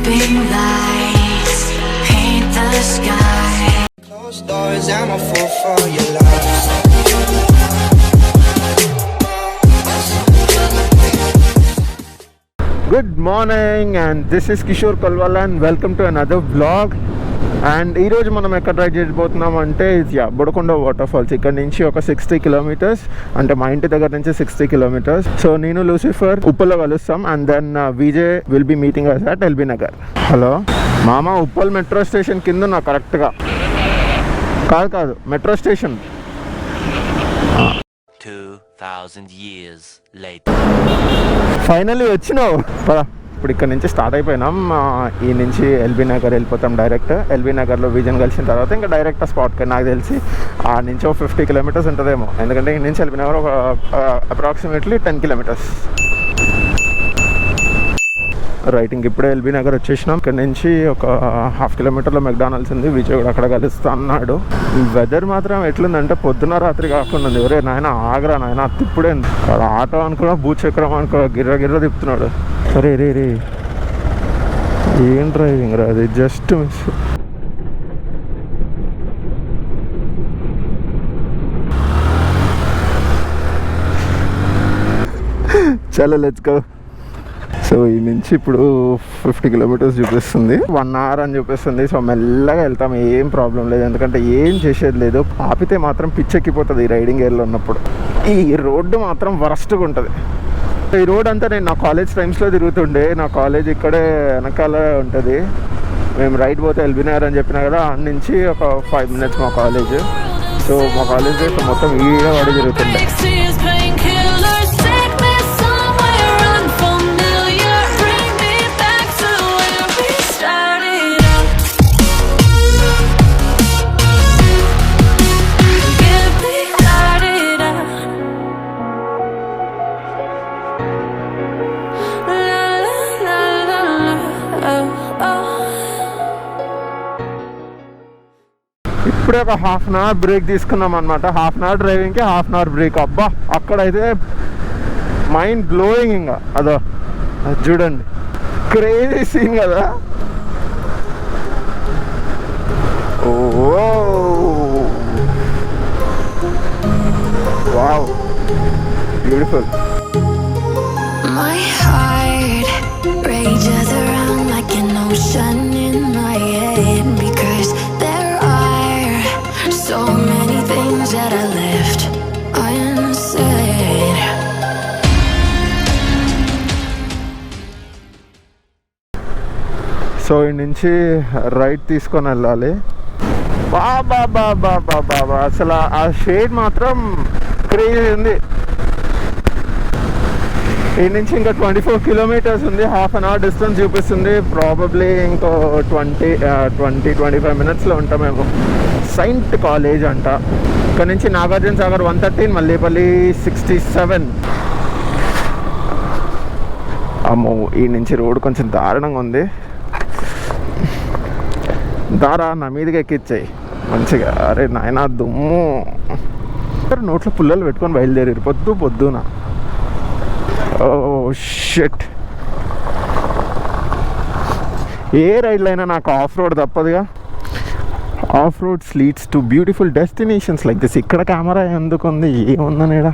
beam lights paint the sky. Closed doors, I'm a fool for your love. Good morning, and this is Kishore Kalwala and welcome to another vlog. And ఈరోజు మనం ఎక్కడ ride చేయబోతున్నాం అంటే బొడకొండ water falls. ఇక్కడ నుంచి ఒక 60 kilometres, అంటే మా ఇంటి దగ్గర నుంచి 60 కిలోమీటర్స్. సో నేను లూసిఫర్ ఉప్పల్లో కలుస్తాం and then Vijay will be meeting us at LB Nagar. Hello మామ, ఉప్పల్ మెట్రో స్టేషన్ కింద నా కరెక్ట్గా కాదు metro station. 2000 years later. Finally వచ్చినావు పదా. ఇప్పుడు ఇక్కడ నుంచి స్టార్ట్ అయిపోయినాం. ఈ నుంచి ఎల్బీ నగర్ వెళ్ళిపోతాం డైరెక్ట్. ఎల్బీ నగర్లో విజన్ కలిసిన తర్వాత ఇంకా డైరెక్ట్ స్పాట్కి నాకు తెలిసి ఆ నుంచి ఒక 50 కిలోమీటర్స్ ఉంటుందేమో, ఎందుకంటే ఈ నుంచి ఎల్బీ నగర్ ఒక అప్రాక్సిమేట్లీ 10 కిలోమీటర్స్. రైట్, ఇంక ఇప్పుడే ఎల్బీ నగర్ వచ్చేసినాం. ఇక్కడ నుంచి ఒక 1/2 కిలోమీటర్లో మెక్డానల్డ్స్ ఉంది. విజయ్ కూడా అక్కడ కలుస్తా అన్నాడు. వెదర్ మాత్రం ఎట్లుందంటే పొద్దున రాత్రి కాకుండా ఉంది. ఎవరే నాయన ఆగ్రా నాయన తిప్పుడే ఆటో అనుకున్నా, భూచక్రం అనుకో, గిర్ర తిప్పుతున్నాడు. సరే రే ఏం డ్రైవింగ్ రా అది, జస్ట్ మిస్. చలో లెట్స్ గో. సో ఈ నుంచి ఇప్పుడు 50 కిలోమీటర్స్ చూపిస్తుంది, 1 అవర్ అని చూపిస్తుంది. సో మెల్లగా వెళ్తాం, ఏం ప్రాబ్లం లేదు, ఎందుకంటే ఏం చేసేది లేదు. ఆపితే మాత్రం పిచ్చెక్కిపోతుంది ఈ రైడింగ్ ఏర్లో ఉన్నప్పుడు. ఈ రోడ్డు మాత్రం వరస్ట్గా ఉంటుంది. ఈ రోడ్ అంతా నేను నా కాలేజ్ టైమ్స్లో తిరుగుతుండే. నా కాలేజ్ ఇక్కడే వెనకాల ఉంటుంది. మేము రైడ్ పోతే ఎల్బీ నగర్ అని చెప్పినా కదా, అన్ని నుంచి ఒక 5 మినిట్స్ మా కాలేజ్. సో మా కాలేజ్ మొత్తం ఈడ వాడి తిరుగుతుండే. ఇప్పుడే ఒక 1/2 అవర్ బ్రేక్ తీసుకున్నాం అనమాట. 1/2 అవర్ డ్రైవింగ్కి 1/2 అవర్ బ్రేక్. అబ్బా అక్కడైతే మైండ్ బ్లోయింగ్. ఇంకా అదో అది చూడండి, క్రేజీ సీన్ కదా. Oh wow, beautiful. My heart rages around like an ocean in my head, because there are so many things that I left unsaid. So ఈ నుంచి right తీసుకొని వెళ్ళాలి. బాబా అసలు ఆ షేడ్ మాత్రం క్రేజీ ఉంది. ఈ నుంచి ఇంకా 24 కిలోమీటర్స్ ఉంది. 1/2 అవర్ డిస్టెన్స్ చూపిస్తుంది. ప్రాబబ్లీ ఇంకో 20-25 మినిట్స్లో ఉంటామేమో. సైంట్ కాలేజ్ అంట. ఇక్కడ నుంచి నాగార్జున సాగర్ 113, మల్లేపల్లి 67. అమ్మో, ఈ నుంచి రోడ్ కొంచెం దారుణంగా ఉంది. నా మీదకి ఎక్కిచ్చాయి మంచిగా. అరే నాయనా దుమ్ము. నోట్లో పుల్లలు పెట్టుకొని బయలుదేరారు పొద్దున. Oh shit. ఏ రైడ్లో అయినా నాకు ఆఫ్ రోడ్ తప్పదుగా. Off roads leads to beautiful destinations like this. ఇక్కడ కెమెరా ఎందుకు ఉంది, ఏముందని ఇక్కడ.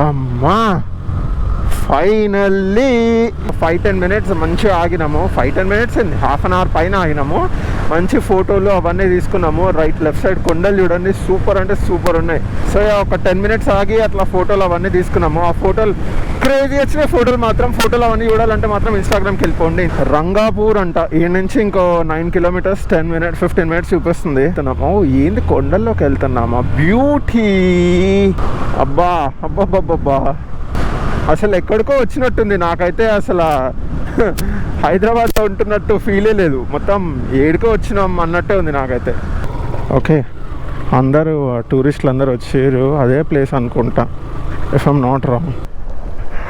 అమ్మా ఫైనల్లీ 5-10 మినిట్స్ మంచిగా ఆగినాము. 5-10 మినిట్స్ అయింది, 1/2 అవర్ పైన ఆగినాము. మంచి ఫోటోలు అవన్నీ తీసుకున్నాము. రైట్ లెఫ్ట్ సైడ్ కొండలు చూడండి, సూపర్ అంటే సూపర్ ఉన్నాయి. సో ఒక 10 మినిట్స్ ఆగి అట్లా ఫోటోలు అవన్నీ తీసుకున్నాము. ఆ ఫోటోలు క్రేజీ వచ్చినాయి. ఫోటోలు అవన్నీ చూడాలంటే మాత్రం ఇన్స్టాగ్రామ్కి వెళ్ళిపోండి. రంగాపూర్ అంట. ఈ నుంచి ఇంకో 9 కిలోమీటర్స్ 15 మినిట్స్ చూపిస్తుంది. ఏంది కొండల్లోకి వెళ్తున్నామా, బ్యూటీ. అబ్బా అసలు ఎక్కడికో వచ్చినట్టుంది. నాకైతే అసలు హైదరాబాద్లో ఉంటున్నట్టు ఫీలే లేదు. మొత్తం ఏడుకో వచ్చినాం అన్నట్టే ఉంది నాకైతే. ఓకే, అందరూ టూరిస్టులు అందరూ వచ్చారు. అదే ప్లేస్ అనుకుంటా, if I'm not wrong.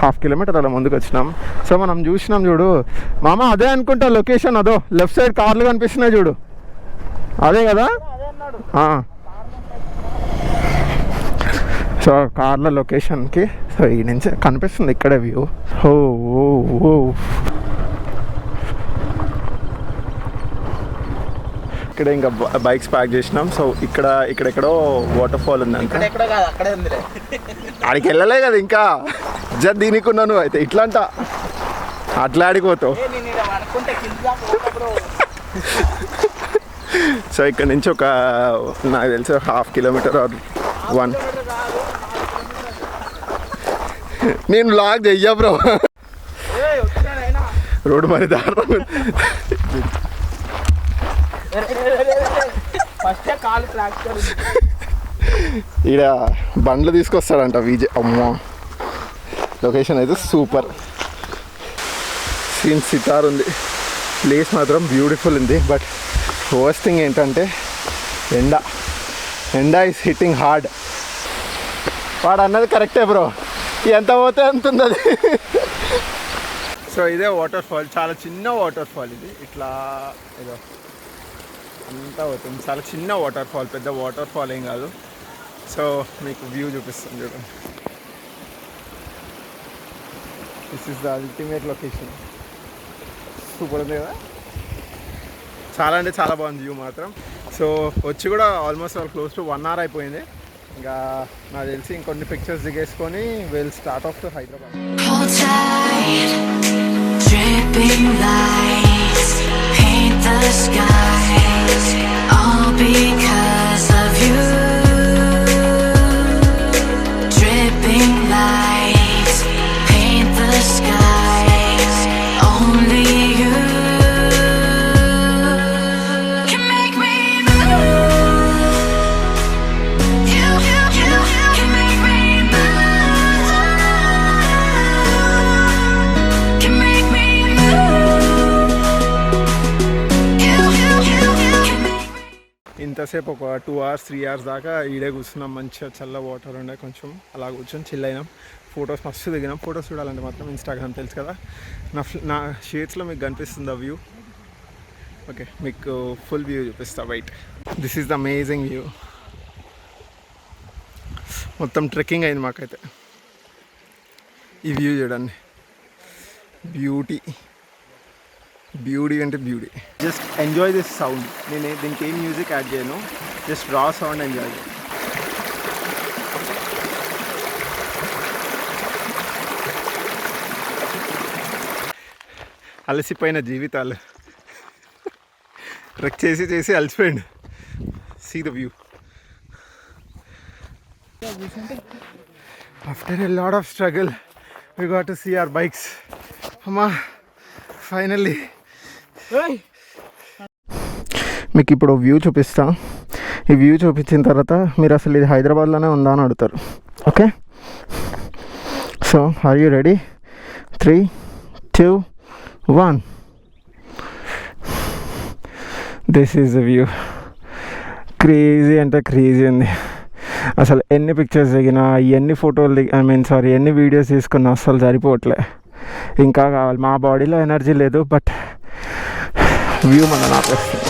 1/2 kilometre అలా ముందుకు వచ్చినాం. సో మనం చూసినాం చూడు మామ, అదే అనుకుంటా లొకేషన్. అదో లెఫ్ట్ సైడ్ కార్లు కనిపిస్తున్నాయి చూడు, అదే కదా. సో కార్ల లొకేషన్కి. సో ఈ నుంచి కనిపిస్తుంది ఇక్కడే వ్యూ. ఓ ఇక్కడే ఇంకా బైక్స్ ప్యాక్ చేసినాం. సో ఇక్కడెక్కడో వాటర్ ఫాల్ ఉంది అంట. ఆడికి వెళ్ళలే కదా ఇంకా, జడ్ దీనికి ఉన్నాను అయితే ఇట్లా అంట, అట్లా ఆడిపోతావు. సో ఇక్కడ నుంచి ఒక నాకు తెలిసి 1/2 కిలోమీటర్ ఆర్ 1 నేను లాగ్ చెయ్యా బ్రో, రోడ్డు మరి దారుణం. ఈడ బండ్లు తీసుకొస్తాడంట విజయ్. అమ్మో లొకేషన్ అయితే సూపర్, సీన్ సితార్ ఉంది. ప్లేస్ మాత్రం బ్యూటిఫుల్ ఉంది. బట్ వర్స్ట్ థింగ్ ఏంటంటే ఎండ ఈస్ హిట్టింగ్ హార్డ్. వాడు అన్నది కరెక్టే బ్రో, ఎంత పోతే అంత ఉంది అది. సో ఇదే వాటర్ ఫాల్, చాలా చిన్న వాటర్ ఫాల్ ఇది. ఇట్లా ఏదో అంతా అవుతుంది, చాలా చిన్న వాటర్ ఫాల్, పెద్ద వాటర్ ఫాల్ ఏం కాదు. సో మీకు వ్యూ చూపిస్తాను చూడండి. This is the ultimate location. Super ఉంది కదా, చాలా అంటే చాలా బాగుంది వ్యూ మాత్రం. సో వచ్చి కూడా ఆల్మోస్ట్ క్లోజ్ టు 1 hour అయిపోయింది. ఇంకా నాకు తెలిసి ఇంకొన్ని పిక్చర్స్ దిగేసుకొని will start off to Hyderabad. Dripping lights paint the skies, all because of you. Dripping lights paint the skies, only you can make me move. You can make me move. Can make me ఇంతసేపు ఒక 2 hours 3 hours దాకా ఈడే కూర్చున్నాం. మంచిగా చల్ల water ఉండే, కొంచెం అలా కూర్చొని చిల్ అయినాం. ఫొటోస్ మస్తు దిగినాం. ఫొటోస్ చూడాలంటే మాత్రం ఇన్స్టాగ్రామ్ తెలుసు కదా, నా షేడ్స్లో మీకు కనిపిస్తుంది ఆ వ్యూ. ఓకే, మీకు ఫుల్ వ్యూ చూపిస్తా. Wait, this is the amazing view. మొత్తం ట్రెక్కింగ్ అయింది మాకైతే. ఈ వ్యూ చూడండి, బ్యూటీ అంటే beauty. Just enjoy this sound. నేను దీనికి ఏం మ్యూజిక్ యాడ్ చేయను, జస్ట్ రా సౌండ్ ఎంజాయ్ చేయాలి. అలసిపోయిన జీవితాలు ట్రెక్ చేసి అలసిపోయింది. See the view. After a lot of struggle we got to see our bikes. అమ్మా ఫైనల్లీ. మీకు ఇప్పుడు వ్యూ చూపిస్తా. ఈ వ్యూ చూపించిన తర్వాత మీరు అసలు ఇది హైదరాబాద్లోనే ఉందా అని అడుగుతారు. Okay, so are you ready? 3, 2, 1. This is the view. Crazy అంటే క్రేజీ ఉంది అసలు. ఎన్ని పిక్చర్స్ దిగినా, ఎన్ని ఫోటోలు ఎన్ని వీడియోస్ తీసుకున్నా అసలు సరిపోవట్లే. ఇంకా కావాలి. మా బాడీలో ఎనర్జీ లేదు, బట్ వ్యూ మన నాపేస్తుంది.